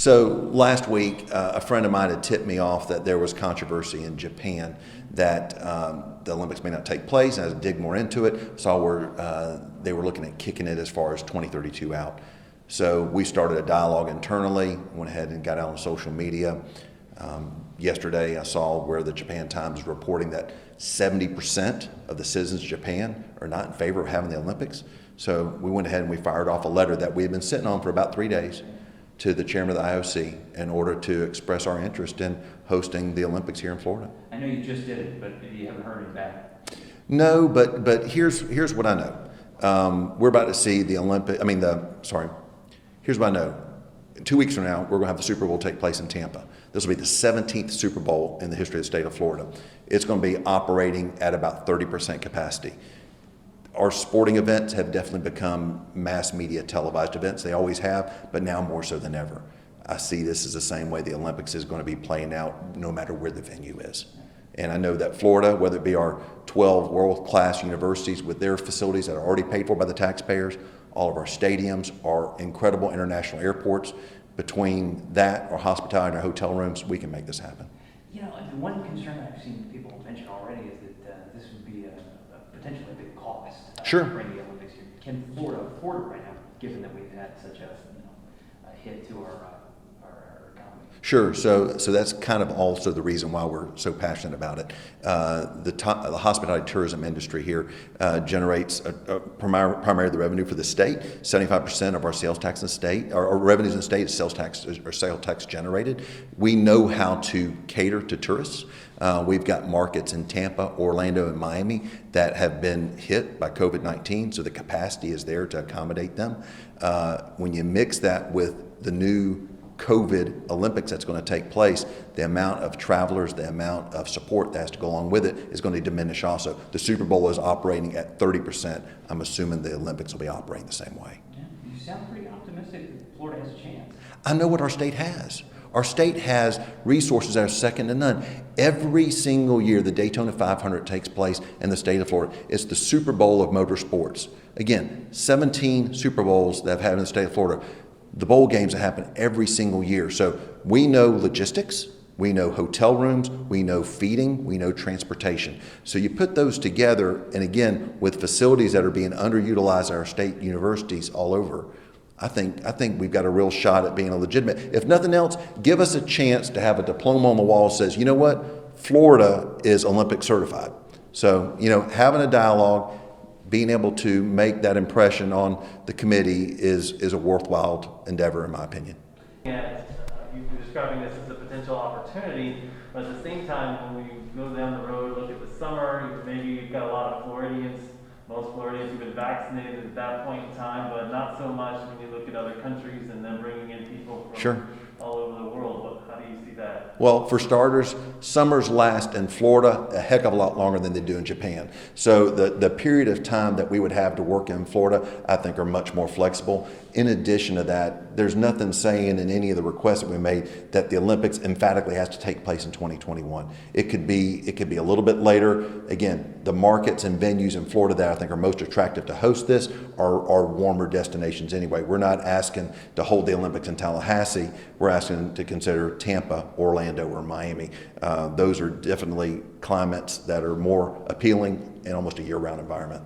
So last week, a friend of mine had tipped me off that there was controversy in Japan that the Olympics may not take place, and as I dig more into it, saw where they were looking at kicking it as far as 2032 out. So we started a dialogue internally, went ahead and got out on social media. Yesterday, I saw where the Japan Times is reporting that 70% of the citizens of Japan are not in favor of having the Olympics. So we went ahead and we fired off a letter that we had been sitting on for about 3 days to the chairman of the IOC in order to express our interest in hosting the Olympics here in Florida. I know you just did it, but you haven't heard it back. No, but here's what I know. We're about to see the here's what I know. 2 weeks from now, we're going to have the Super Bowl take place in Tampa. This will be the 17th Super Bowl in the history of the state of Florida. It's going to be operating at about 30% capacity. Our sporting events have definitely become mass media televised events. They always have, but now more so than ever. I see this as the same way the Olympics is going to be playing out no matter where the venue is. And I know that Florida, whether it be our 12 world-class universities with their facilities that are already paid for by the taxpayers, all of our stadiums, our incredible international airports, between that, our hospitality, and our hotel rooms, we can make this happen. You know, the one concern I've seen people mention already is that this would be a potentially a big cost. Sure. For the Olympics here. Can Florida afford it right now, given that we've had such a hit to our economy? Sure. So that's kind of also the reason why we're so passionate about it. The hospitality tourism industry here generates primarily the revenue for the state. 75% of our sales tax in the state, our revenues in the state, is sales tax generated. We know how to cater to tourists. We've got markets in Tampa, Orlando, and Miami that have been hit by COVID-19, so the capacity is there to accommodate them. When you mix that with the new COVID Olympics that's going to take place, the amount of travelers, the amount of support that has to go along with it is going to diminish also. The Super Bowl is operating at 30%. I'm assuming the Olympics will be operating the same way. Yeah, you sound pretty optimistic that Florida has a chance. I know what our state has. Our state has resources that are second to none. Every single year, the Daytona 500 takes place in the state of Florida. It's the Super Bowl of motorsports. Again, 17 Super Bowls that have happened in the state of Florida. The bowl games that happen every single year. So we know logistics, we know hotel rooms, we know feeding, we know transportation. So you put those together, and again, with facilities that are being underutilized at our state universities all over, I think we've got a real shot at being a legitimate. If nothing else, give us a chance to have a diploma on the wall that says, you know what, Florida is Olympic certified. So, having a dialogue, being able to make that impression on the committee is a worthwhile endeavor, in my opinion. And you're describing this as a potential opportunity, but at the same time, when we go down the road, look at the summer, maybe you've got a lot of Floridians, most Floridians who've been vaccinated at that point in time, but not so much when you look at other countries and then bringing in people from all over the world. But how do you see that? Well, for starters, summers last in Florida a heck of a lot longer than they do in Japan. So the period of time that we would have to work in Florida, I think, are much more flexible. In addition to that, there's nothing saying in any of the requests that we made that the Olympics emphatically has to take place in 2021. It could be a little bit later. Again, the markets and venues in Florida that I think are most attractive to host this are warmer destinations anyway. We're not asking to hold the Olympics in Tallahassee. We're asking to consider Tampa, Orlando, or Miami. Those are definitely climates that are more appealing in almost a year-round environment.